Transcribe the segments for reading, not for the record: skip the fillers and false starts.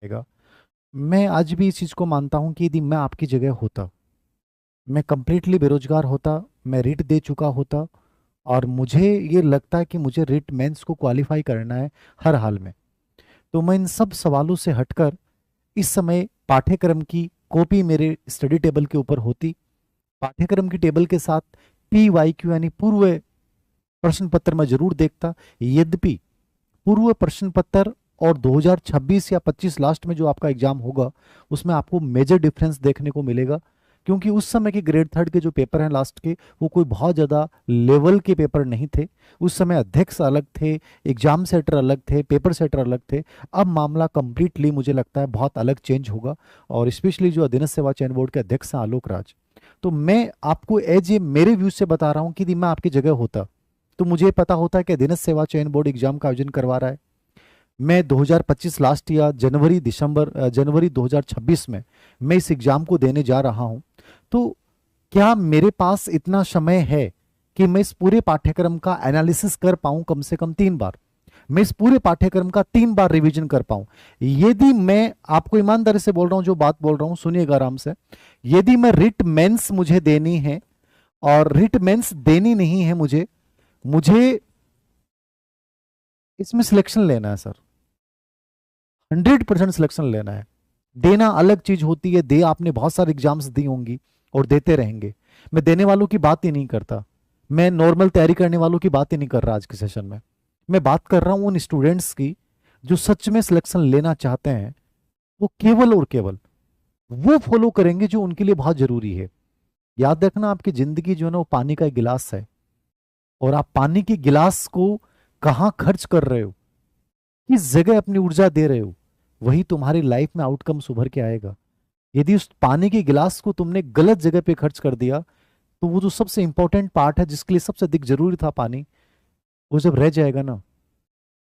रहेगा। मैं आज भी इस चीज़ को मानता हूँ कि यदि मैं आपकी जगह होता, मैं कंप्लीटली बेरोजगार होता, मैं रिट दे चुका होता और मुझे ये लगता है कि मुझे रिट मेंस को क्वालिफाई करना है हर हाल में, तो मैं इन सब सवालों से हटकर इस समय पाठ्यक्रम की कॉपी मेरे स्टडी टेबल के ऊपर होती। पाठ्यक्रम की टेबल के साथ PYQ यानी पूर्व प्रश्न पत्र मैं जरूर देखता। यद्यपि पूर्व प्रश्न पत्र और 2026 या 25 लास्ट में जो आपका एग्जाम होगा उसमें आपको मेजर डिफरेंस देखने को मिलेगा, क्योंकि उस समय के ग्रेड थर्ड के जो पेपर हैं लास्ट के, वो कोई बहुत ज़्यादा लेवल के पेपर नहीं थे। उस समय अध्यक्ष अलग थे, एग्जाम सेटर अलग थे, पेपर सेटर अलग थे। अब मामला कंप्लीटली मुझे लगता है बहुत अलग चेंज होगा। और स्पेशली जो अधीनस्थ सेवा चयन बोर्ड के अध्यक्ष हैं आलोक राज, तो मैं आपको एज ए मेरे व्यूज से बता रहा हूँ कि यदि मैं आपकी जगह होता तो मुझे पता होता कि अधीनस्थ सेवा चयन बोर्ड एग्जाम का आयोजन करवा रहा है। मैं 2025 लास्ट या जनवरी 2026 में मैं इस एग्जाम को देने जा रहा हूं। तो क्या मेरे पास इतना समय है कि मैं इस पूरे पाठ्यक्रम का एनालिसिस कर पाऊं कम से कम 3 बार? मैं इस पूरे पाठ्यक्रम का 3 बार रिवीजन कर पाऊं? यदि मैं आपको ईमानदारी से बोल रहा हूं, जो बात बोल रहा हूं सुनिएगा आराम से, यदि मैं रिट मेंस मुझे देनी है और रिट मेंस देनी नहीं है, मुझे मुझे इसमें सिलेक्शन लेना है सर, 100% सिलेक्शन लेना है। देना अलग चीज होती है, दे आपने बहुत सारे एग्जाम्स दी होंगी और देते रहेंगे। मैं देने वालों की बात ही नहीं करता, मैं नॉर्मल तैयारी करने वालों की बात ही नहीं कर रहा आज के सेशन में। मैं बात कर रहा हूं उन स्टूडेंट्स की जो सच में सिलेक्शन लेना चाहते हैं। वो केवल और केवल वो फॉलो करेंगे जो उनके लिए बहुत जरूरी है। याद रखना, आपकी जिंदगी जो है ना वो पानी का एक गिलास है, और आप पानी के गिलास को कहाँ खर्च कर रहे हो, किस जगह अपनी ऊर्जा दे रहे हो, वही तुम्हारी लाइफ में आउटकम्स उभर के आएगा। यदि उस पानी के गिलास को तुमने गलत जगह पे खर्च कर दिया, तो वो जो सबसे इंपॉर्टेंट पार्ट है जिसके लिए सबसे अधिक जरूरी था पानी, वो जब रह जाएगा ना,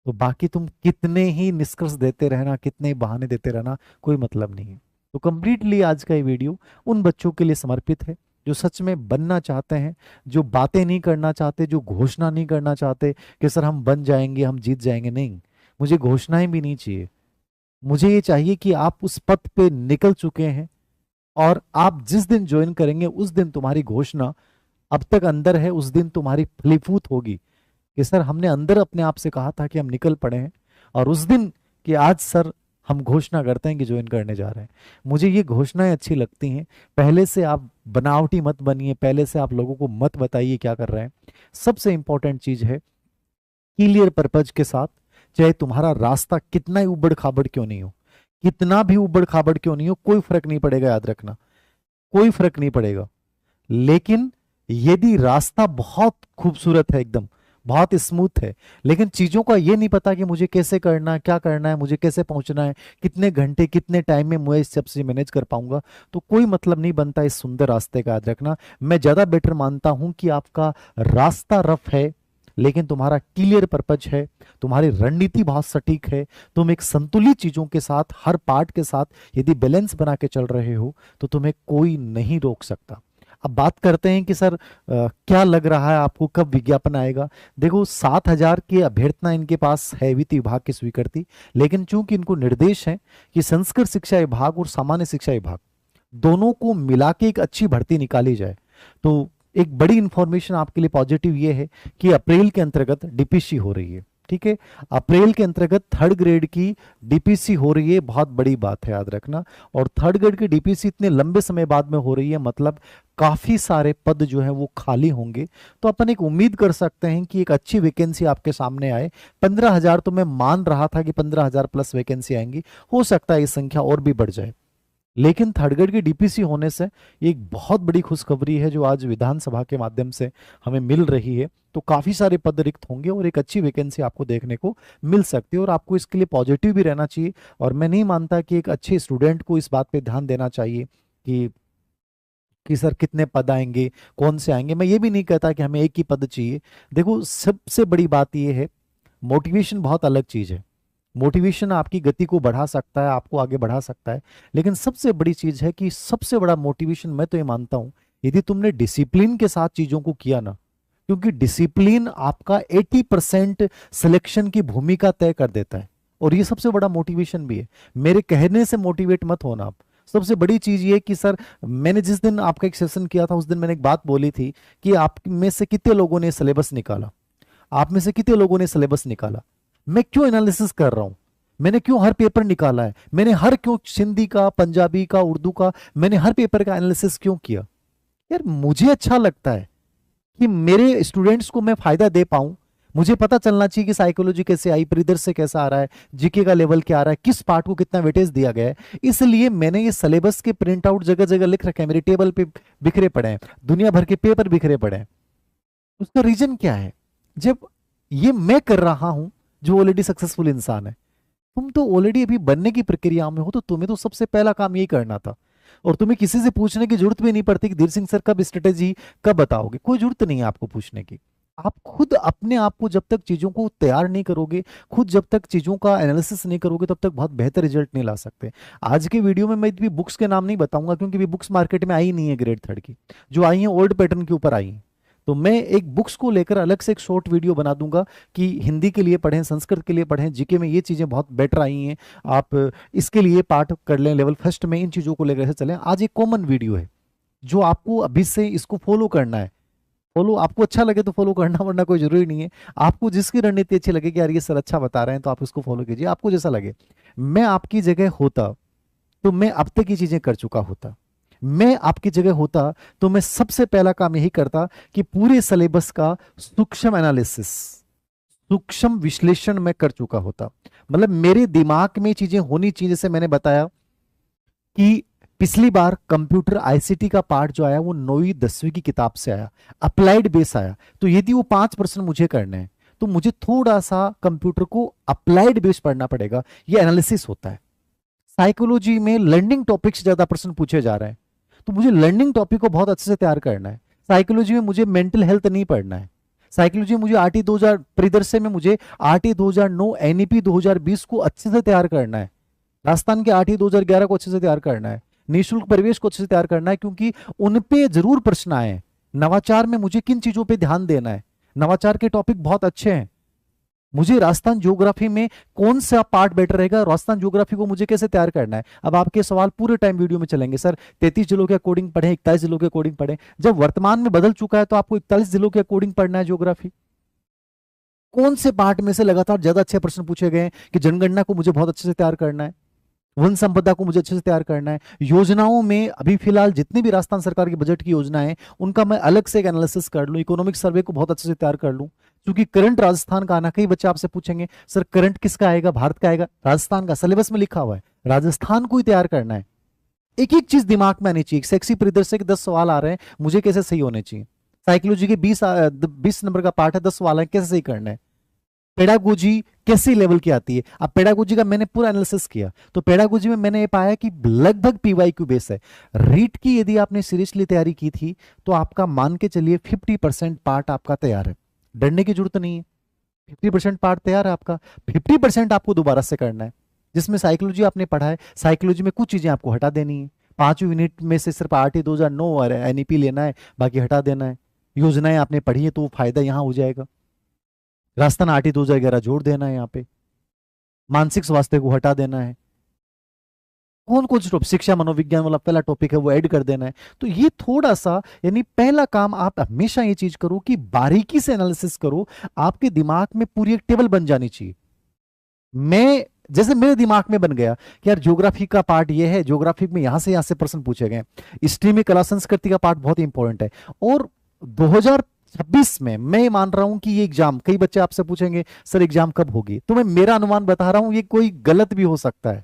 तो बाकी तुम कितने ही निष्कर्ष देते रहना, कितने ही बहाने देते रहना, कोई मतलब नहीं है। तो कंप्लीटली आज का ये वीडियो उन बच्चों के लिए समर्पित है जो सच में बनना चाहते हैं, जो बातें नहीं करना चाहते, जो घोषणा नहीं करना चाहते कि सर हम बन जाएंगे, हम जीत जाएंगे। नहीं, मुझे घोषणाएं भी नहीं चाहिए। मुझे ये चाहिए कि आप उस पथ पे निकल चुके हैं, और आप जिस दिन ज्वाइन करेंगे उस दिन तुम्हारी घोषणा अब तक अंदर है, उस दिन तुम्हारी फलीभूत होगी कि सर हमने अंदर अपने आप से कहा था कि हम निकल पड़े हैं, और उस दिन कि आज सर हम घोषणा करते हैं कि ज्वाइन करने जा रहे हैं। मुझे ये घोषणाएं अच्छी लगती हैं। पहले से आप बनावटी मत बनिए, पहले से आप लोगों को मत बताइए क्या कर रहे हैं। सबसे इंपॉर्टेंट चीज है क्लियर पर्पज के साथ, चाहे तुम्हारा रास्ता कितना ही उबड़ खाबड़ क्यों नहीं हो, कितना भी उबड़ खाबड़ क्यों नहीं हो, कोई फर्क नहीं पड़ेगा। याद रखना, कोई फर्क नहीं पड़ेगा। लेकिन यदि रास्ता बहुत खूबसूरत है, एकदम बहुत स्मूथ है, लेकिन चीजों का ये नहीं पता कि मुझे कैसे करना है, क्या करना है, मुझे कैसे पहुंचना है, कितने घंटे कितने टाइम में मैं इस सब से मैनेज कर पाऊंगा, तो कोई मतलब नहीं बनता इस सुंदर रास्ते का। याद रखना, मैं ज्यादा बेटर मानता हूं कि आपका रास्ता रफ है लेकिन तुम्हारा क्लियर पर्पज है, तुम्हारी रणनीति बहुत सटीक है, तुम एक संतुलित चीजों के साथ, हर पार्ट के साथ यदि बैलेंस बना के चल रहे हो, तो तुम्हें कोई नहीं रोक सकता। अब बात करते हैं कि सर क्या लग रहा है आपको, कब विज्ञापन आएगा? देखो, 7,000 की अभ्यर्थना इनके पास है वित्त विभाग की स्वीकृति, लेकिन चूंकि इनको निर्देश है कि संस्कृत शिक्षा विभाग और सामान्य शिक्षा विभाग दोनों को मिला के एक अच्छी भर्ती निकाली जाए, तो एक बड़ी इंफॉर्मेशन आपके लिए पॉजिटिव ये है कि अप्रैल के अंतर्गत डीपीसी हो रही है। ठीक है, अप्रैल के अंतर्गत थर्ड ग्रेड की डीपीसी हो रही है, बहुत बड़ी बात है, याद रखना। और थर्ड ग्रेड की डीपीसी इतने लंबे समय बाद में हो रही है, मतलब काफी सारे पद जो हैं वो खाली होंगे। तो अपन एक उम्मीद कर सकते हैं कि एक अच्छी वैकेंसी आपके सामने आए। 15,000 तो मैं मान रहा था कि 15,000 प्लस वैकेंसी आएंगी, हो सकता है ये संख्या और भी बढ़ जाए। लेकिन थर्ड ग्रेड की डीपीसी होने से ये एक बहुत बड़ी खुशखबरी है जो आज विधानसभा के माध्यम से हमें मिल रही है। तो काफी सारे पद रिक्त होंगे और एक अच्छी वैकेंसी आपको देखने को मिल सकती है, और आपको इसके लिए पॉजिटिव भी रहना चाहिए। और मैं नहीं मानता कि एक अच्छे स्टूडेंट को इस बात पे ध्यान देना चाहिए कि सर कितने पद आएंगे, कौन से आएंगे। मैं ये भी नहीं कहता कि हमें एक ही पद चाहिए। देखो, सबसे बड़ी बात ये है, मोटिवेशन बहुत अलग चीज है। मोटिवेशन आपकी गति को बढ़ा सकता है, आपको आगे बढ़ा सकता है, लेकिन सबसे बड़ी चीज है कि सबसे बड़ा मोटिवेशन मैं तो ये मानता हूं, यदि तुमने डिसिप्लिन के साथ चीजों को किया ना, क्योंकि डिसिप्लिन आपका 80% सिलेक्शन की भूमिका तय कर देता है। और ये सबसे बड़ा मोटिवेशन भी है। मेरे कहने से मोटिवेट मत होना आप। सबसे बड़ी चीज ये कि सर, मैंने जिस दिन आपका एक सेशन किया था उस दिन मैंने एक बात बोली थी कि आप में से कितने लोगों ने सिलेबस निकाला, आप में से कितने लोगों ने सिलेबस निकाला। मैं क्यों एनालिसिस कर रहा हूं, मैंने क्यों हर पेपर निकाला है, मैंने हर क्यों सिंधी का, पंजाबी का, उर्दू का, मैंने हर पेपर का एनालिसिस क्यों किया। यार मुझे अच्छा लगता है कि मेरे स्टूडेंट्स को मैं फायदा दे पाऊं। मुझे पता चलना चाहिए कि साइकोलॉजी कैसे आई, परिदृश्य कैसा आ रहा है, जीके का लेवल क्या आ रहा है, किस पार्ट को कितना वेटेज दिया गया है। इसलिए मैंने ये सिलेबस के प्रिंट आउट जगह जगह लिख रखे हैं, मेरे टेबल पे बिखरे पड़े हैं, दुनिया भर के पेपर बिखरे पड़े हैं। उसका रीजन क्या है, जब ये मैं कर रहा हूं जो ऑलरेडी सक्सेसफुल इंसान है, तुम तो ऑलरेडी अभी बनने की प्रक्रिया में हो, तो तुम्हें तो सबसे पहला काम यही करना था। और तुम्हें किसी से पूछने की जरूरत भी नहीं पड़ती कि धीर सिंह सर कब स्ट्रेटेजी कब बताओगे, कोई जरूरत नहीं है आपको पूछने की। आप खुद अपने आप को जब तक चीजों को तैयार नहीं करोगे, खुद जब तक चीजों का एनालिसिस नहीं करोगे, तब तक बहुत बेहतर रिजल्ट नहीं ला सकते। आज के वीडियो में मैं भी बुक्स के नाम नहीं बताऊंगा, क्योंकि भी बुक्स मार्केट में आई नहीं है ग्रेड 3 की, जो आई है ओल्ड पैटर्न के ऊपर आई है। तो मैं एक बुक्स को लेकर अलग से एक शॉर्ट वीडियो बना दूंगा कि हिंदी के लिए पढ़ें, संस्कृत के लिए पढ़ें, जीके में ये चीजें बहुत बेटर आई हैं, आप इसके लिए पाठ कर लें लेवल फर्स्ट में, इन चीजों को लेकर चलें। आज एक कॉमन वीडियो है जो आपको अभी से इसको फॉलो करना है। फॉलो आपको अच्छा लगे तो फॉलो करना, वरना कोई जरूरी नहीं है। आपको जिसकी रणनीति अच्छी लगे कि यार ये सर अच्छा बता रहे हैं, तो आप इसको फॉलो कीजिए, आपको जैसा लगे। मैं आपकी जगह होता तो मैं अब तक ये चीजें कर चुका होता। मैं आपकी जगह होता तो मैं सबसे पहला काम यही करता कि पूरे सिलेबस का सूक्ष्म एनालिसिस, सूक्ष्म विश्लेषण मैं कर चुका होता। मतलब मेरे दिमाग में चीजें होनी चाहिए। जैसे मैंने बताया कि पिछली बार कंप्यूटर आईसीटी का पार्ट जो आया वो 9वीं 10वीं की किताब से आया, अप्लाइड बेस आया। तो यदि वो 5% मुझे करने हैं तो मुझे थोड़ा सा कंप्यूटर को अप्लाइड बेस पढ़ना पड़ेगा। ये एनालिसिस होता है। साइकोलॉजी में लर्निंग टॉपिक्स ज्यादा प्रश्न पूछे जा रहे हैं, तो मुझे लर्निंग टॉपिक को बहुत अच्छे से तैयार करना है। साइकोलॉजी में मुझे मेंटल हेल्थ नहीं पढ़ना है। साइकोलॉजी में मुझे आरटी 2000 परिदृश्य में मुझे आरटी 2009 एनईपी 2020 को अच्छे से तैयार करना है। राजस्थान के आरटी 2011 को अच्छे से तैयार करना है। निःशुल्क परिवेश को अच्छे से तैयार करना है, क्योंकि उन पे जरूर प्रश्न आए। नवाचार में मुझे किन चीजों पे ध्यान देना है, नवाचार के टॉपिक बहुत अच्छे हैं। मुझे राजस्थान ज्योग्राफी में कौन सा पार्ट बेटर रहेगा, राजस्थान ज्योग्राफी को मुझे कैसे तैयार करना है। अब आपके सवाल पूरे टाइम वीडियो में चलेंगे, सर 33 जिलों के अकॉर्डिंग पढ़े, 41 जिलों के अकॉर्डिंग पढ़े। जब वर्तमान में बदल चुका है तो आपको 41 जिलों के अकॉर्डिंग पढ़ना है ज्योग्राफी। कौन से पार्ट में से लगातार ज्यादा अच्छे प्रश्न पूछे गए हैं कि जनगणना को मुझे बहुत अच्छे से तैयार करना है, वन संपदा को मुझे अच्छे से तैयार करना है। योजनाओं में अभी फिलहाल जितनी भी राजस्थान सरकार की बजट की योजनाएं हैं उनका मैं अलग से एक एनालिसिस कर लूं, इकोनॉमिक सर्वे को बहुत अच्छे से तैयार कर लूं। क्योंकि करंट राजस्थान का आना, कई बच्चे आपसे पूछेंगे सर करंट किसका आएगा, भारत का आएगा, राजस्थान का, सिलेबस में लिखा हुआ है, राजस्थान को ही तैयार करना है। एक एक चीज दिमाग में आनी चाहिए। सेक्सी परिदृश्य के 10 सवाल आ रहे हैं, मुझे कैसे सही होने चाहिए। साइकोलॉजी के 20 नंबर का पार्ट है, 10 सवाल है, कैसे सही करना है। पेडागोजी कैसी लेवल की आती है। अब पेडागोजी का मैंने पूरा एनालिसिस किया, तो पेडागोजी में मैंने ये पाया कि लगभग पीवाईक्यू बेस है। रीट की यदि आपने सीरियसली तैयारी की थी तो आपका मान के चलिए 50% पार्ट आपका तैयार है, डरने की जरूरत नहीं है। 50% पार्ट तैयार है आपका, 50% आपको दोबारा से करना है। जिसमें साइकोलॉजी आपने पढ़ा है, साइकोलॉजी में कुछ चीजें आपको हटा देनी है। 5 यूनिट में से सिर्फ आरटी 2009 और एनईपी लेना है, बाकी हटा देना है। योजनाएं आपने पढ़ी है तो वो फायदा यहां हो जाएगा। राजस्थान आरटी 2011 जोड़ देना है, यहाँ पे मानसिक स्वास्थ्य को हटा देना है। कौन कौन से टॉपिक, शिक्षा मनोविज्ञान वाला पहला टॉपिक है वो ऐड कर देना है। तो ये थोड़ा सा, यानी पहला काम आप हमेशा ये चीज करो कि बारीकी से एनालिसिस करो। आपके दिमाग में पूरी एक टेबल बन जानी चाहिए। मैं जैसे मेरे दिमाग में बन गया कि यार ज्योग्राफी का पार्ट ये है, ज्योग्राफी में यहां से प्रश्न पूछे गए, हिस्ट्री में कला संस्कृति का पार्ट बहुत इंपॉर्टेंट है। और 2026 में मैं मान रहा हूं कि ये एग्जाम, कई बच्चे आपसे पूछेंगे सर एग्जाम कब होगी, तो मैं मेरा अनुमान बता रहा हूं, ये कोई गलत भी हो सकता है,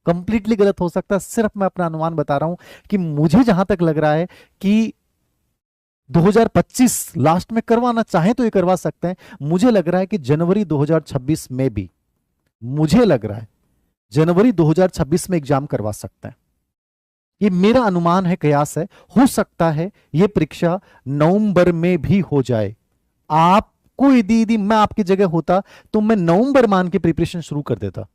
कंप्लीटली गलत हो सकता है, सिर्फ मैं अपना अनुमान बता रहा हूं कि मुझे जहां तक लग रहा है कि 2025 लास्ट में करवाना चाहे तो ये करवा सकते हैं। मुझे लग रहा है कि जनवरी 2026 में भी, मुझे लग रहा है जनवरी 2026 में एग्जाम करवा सकते हैं। ये मेरा अनुमान है, कयास है। हो सकता है ये परीक्षा नवंबर में भी हो जाए। आपको यदि मैं आपकी जगह होता तो मैं नवंबर मान के प्रिपरेशन शुरू कर देता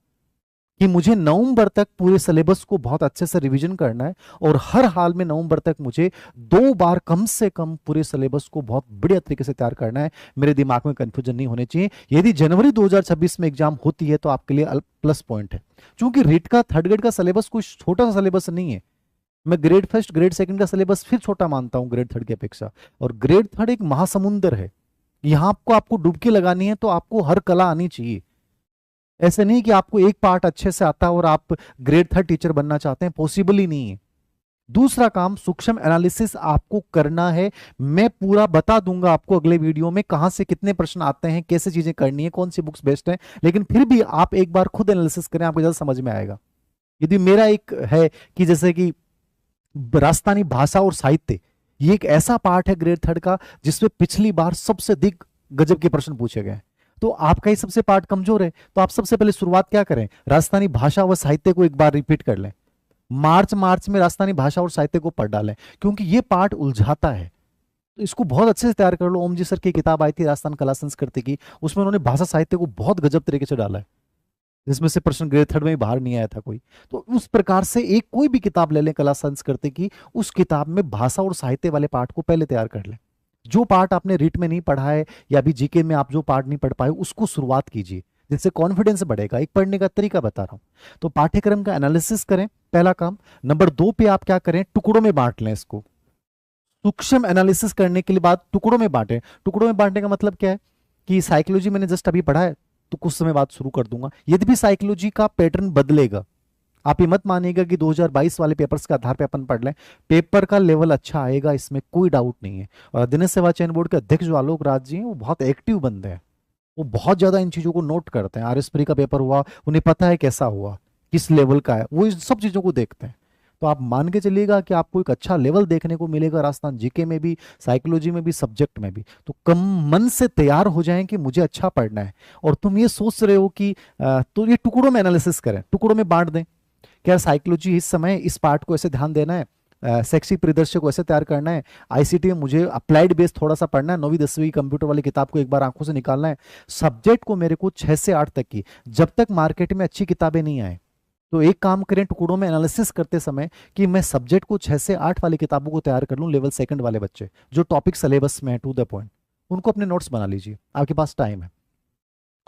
कि मुझे नवंबर तक पूरे सिलेबस को बहुत अच्छे से रिवीजन करना है, और हर हाल में नवंबर तक मुझे 2 बार कम से कम पूरे सिलेबस को बहुत बढ़िया तरीके से तैयार करना है। मेरे दिमाग में कंफ्यूजन नहीं होने चाहिए। यदि जनवरी 2026 में एग्जाम होती है तो आपके लिए प्लस पॉइंट है, क्योंकि रीट का थर्ड ग्रेड का सिलेबस कोई छोटा सा सिलेबस नहीं है। मैं ग्रेड फर्स्ट ग्रेड सेकंड का सिलेबस फिर छोटा मानता हूं ग्रेड थर्ड की अपेक्षा, और ग्रेड थर्ड एक महासमुंदर है। यहां आपको डुबकी लगानी है तो आपको हर कला आनी चाहिए। ऐसे नहीं कि आपको एक पार्ट अच्छे से आता है और आप ग्रेड थर्ड टीचर बनना चाहते हैं, पॉसिबल ही नहीं है। दूसरा काम, सूक्ष्म एनालिसिस आपको करना है। मैं पूरा बता दूंगा आपको अगले वीडियो में कहां से कितने प्रश्न आते हैं, कैसे चीजें करनी है, कौन सी बुक्स बेस्ट है, लेकिन फिर भी आप एक बार खुद एनालिसिस करें, आपको जल्द समझ में आएगा। यदि मेरा एक है कि जैसे कि राजस्थानी भाषा और साहित्य, ये एक ऐसा पार्ट है ग्रेड थर्ड का जिसमें पिछली बार सबसे अधिक गजब के प्रश्न पूछे गए, तो आपका ही सबसे पार्ट कमजोर है, तो आप सबसे पहले शुरुआत क्या करें, राजस्थानी भाषा व साहित्य को एक बार रिपीट कर लें। मार्च में राजस्थानी भाषा और साहित्य को पढ़ डालें, क्योंकि ये पार्ट उलझाता है। तो इसको बहुत अच्छे से तैयार कर लो। ओम जी सर की किताब आई थी राजस्थान कला संस्कृति की, उसमें उन्होंने भाषा साहित्य को बहुत गजब तरीके से डाला है, जिसमें से प्रश्न ग्रेड थर्ड में बाहर नहीं आया था कोई। तो उस प्रकार से एक कोई भी किताब ले लें कला संस्कृति की, उस किताब में भाषा और साहित्य वाले पार्ट को पहले तैयार कर लें। जो पार्ट आपने रीट में नहीं पढ़ा है या अभी जीके में आप जो पार्ट नहीं पढ़ पाए, उसको शुरुआत कीजिए, जिससे कॉन्फिडेंस बढ़ेगा। एक पढ़ने का तरीका बता रहा हूं। तो पाठ्यक्रम का एनालिसिस करें, पहला काम। नंबर 2 पे आप क्या करें, टुकड़ों में बांट लें इसको। सूक्ष्म एनालिसिस करने के लिए बाद टुकड़ों में बांटें। टुकड़ों में बांटने का मतलब क्या है कि साइकोलॉजी मैंने जस्ट अभी पढ़ा है तो कुछ समय बाद शुरू कर दूंगा। यदि भी साइकोलॉजी का पैटर्न बदलेगा, आप ये मत मानिएगा कि 2022 वाले पेपर्स के आधार पे अपन पढ़ लें। पेपर का लेवल अच्छा आएगा, इसमें कोई डाउट नहीं है। और दिनेश सेवा चयन बोर्ड के अध्यक्ष जो आलोक राज जी हैं, वो बहुत एक्टिव बंदे हैं, वो बहुत ज्यादा इन चीजों को नोट करते हैं। आरएसप्री का पेपर हुआ, उन्हें पता है कैसा हुआ, किस लेवल का है, वो इस सब चीजों को देखते हैं। तो आप मान के चलिएगा कि आपको एक अच्छा लेवल देखने को मिलेगा राजस्थान जीके में भी, साइकोलॉजी में भी, सब्जेक्ट में भी। तो कम मन से तैयार हो जाएं कि मुझे अच्छा पढ़ना है, और तुम ये सोच रहे हो कि तो ये टुकड़ों में एनालिसिस करें, टुकड़ों में बांट दें। क्या साइकोलॉजी इस समय इस पार्ट को ऐसे ध्यान देना है, शैक्षिक परिदृश्य को ऐसे तैयार करना है, आईसीटी में मुझे अप्लाइड बेस थोड़ा सा पढ़ना है, 9वीं 10वीं कंप्यूटर वाली किताब को एक बार आंखों से निकालना है। सब्जेक्ट को मेरे को 6 से 8 तक की, जब तक मार्केट में अच्छी किताबें नहीं आए। तो एक काम करें टुकड़ों में एनालिसिस करते समय कि मैं सब्जेक्ट को 6 से 8 वाली किताबों को तैयार कर लूं। लेवल सेकंड वाले बच्चे जो टॉपिक सिलेबस में है, टू द पॉइंट, उनको अपने नोट्स बना लीजिए, आपके पास टाइम है।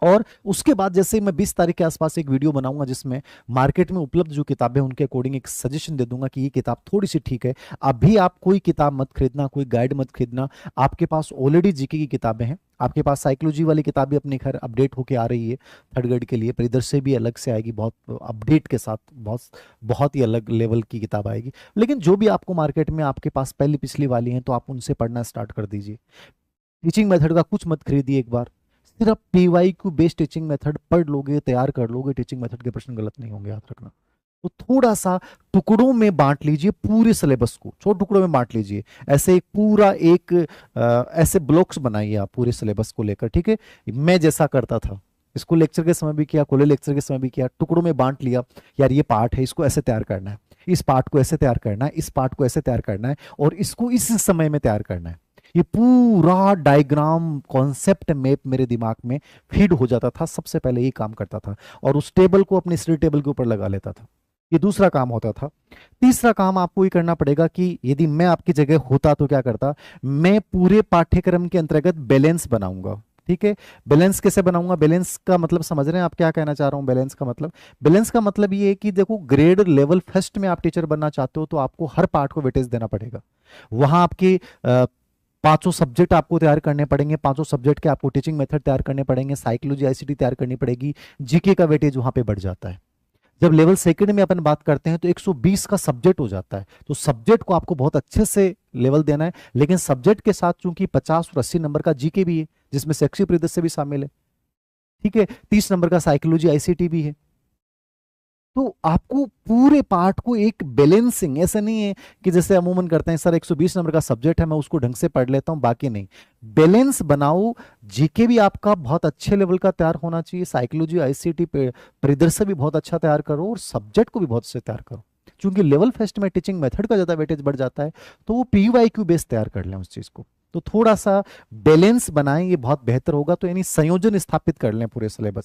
और उसके बाद जैसे मैं 20 तारीख के आसपास एक वीडियो बनाऊंगा जिसमें मार्केट में उपलब्ध जो किताबें उनके अकॉर्डिंग एक सजेशन दे दूंगा कि ये किताब थोड़ी सी ठीक है। अभी आप कोई किताब मत खरीदना, कोई गाइड मत खरीदना। आपके पास ऑलरेडी जीके की किताबें हैं, आपके पास साइकोलॉजी वाली किताबें अपने घर अपडेट होके आ रही है थर्ड ग्रेड के लिए, परिदृश्य भी अलग से आएगी, बहुत अपडेट के साथ, बहुत बहुत ही अलग लेवल की किताब आएगी। लेकिन जो भी आपको मार्केट में आपके पास पहली पिछली वाली हैं, तो आप उनसे पढ़ना स्टार्ट कर दीजिए। टीचिंग मेथड का कुछ मत खरीदिए, एक बार सिर्फ पीवाईक्यू बेस्ड टीचिंग मेथड पढ़ लोगे, तैयार कर लोगे, टीचिंग मेथड के प्रश्न गलत नहीं होंगे, याद रखना। तो थोड़ा सा टुकड़ों में बांट लीजिए, पूरे सिलेबस को छोटे टुकड़ों में बांट लीजिए। ऐसे एक पूरा एक ऐसे ब्लॉक्स बनाइए आप पूरे सिलेबस को लेकर, ठीक है। मैं जैसा करता था, स्कूल लेक्चर के समय भी किया, कॉलेज लेक्चर के समय भी किया, टुकड़ों में बांट लिया। यार ये पार्ट है, इसको ऐसे तैयार करना है, इस पार्ट को ऐसे तैयार करना है, इस पार्ट को ऐसे तैयार करना है, और इसको इस समय में तैयार करना है। ये पूरा डायग्राम कॉन्सेप्ट मैप मेरे दिमाग में फीड हो जाता था, सबसे पहले ये काम करता था, और उस टेबल को अपने स्टडी टेबल के ऊपर लगा लेता था। ये दूसरा काम होता था। तीसरा काम आपको ये करना पड़ेगा कि यदि मैं आपकी जगह होता तो क्या करता, मैं पूरे पाठ्यक्रम के अंतर्गत बैलेंस बनाऊंगा, ठीक है। बैलेंस कैसे बनाऊंगा, बैलेंस का मतलब समझ रहे हैं आप क्या कहना चाह रहा हूं। बैलेंस का मतलब ये है कि देखो, ग्रेड लेवल फर्स्ट में आप टीचर बनना चाहते हो तो आपको हर पार्ट को वेटेज देना पड़ेगा। वहां आपकी 5 सब्जेक्ट आपको तैयार करने पड़ेंगे, 5 सब्जेक्ट के आपको टीचिंग मेथड तैयार करने पड़ेंगे, साइकोलॉजी आईसीटी तैयार करनी पड़ेगी, जीके का वेटेज वहां पे बढ़ जाता है। जब लेवल सेकंड में अपन बात करते हैं तो 120 का सब्जेक्ट हो जाता है। तो सब्जेक्ट को आपको बहुत अच्छे से लेवल देना है, लेकिन सब्जेक्ट के साथ चूंकि 50 और 80 नंबर का जीके भी है, जिसमें शैक्षिक परिदृश्य भी शामिल है, ठीक है, 30 नंबर का साइकोलॉजी आईसीटी भी है। तो आपको पूरे पार्ट को एक बैलेंसिंग, ऐसा नहीं है कि जैसे अमूमन करते हैं सर 120 नंबर का सब्जेक्ट है, मैं उसको ढंग से पढ़ लेता हूं, बाकी नहीं। बैलेंस बनाओ। जीके भी आपका बहुत अच्छे लेवल का तैयार होना चाहिए, साइकोलॉजी आईसीटी परिदृश्य भी बहुत अच्छा तैयार करो, और सब्जेक्ट को भी बहुत अच्छे तैयार करो। क्योंकि लेवल फर्स्ट में टीचिंग मेथड का ज्यादा वेटेज बढ़ जाता है, तो वो पीवाईक्यू बेस तैयार कर लें उस चीज को। तो थोड़ा सा बैलेंस बनाएं, ये बहुत बेहतर होगा। तो यानी संयोजन स्थापित कर लें पूरे सिलेबस।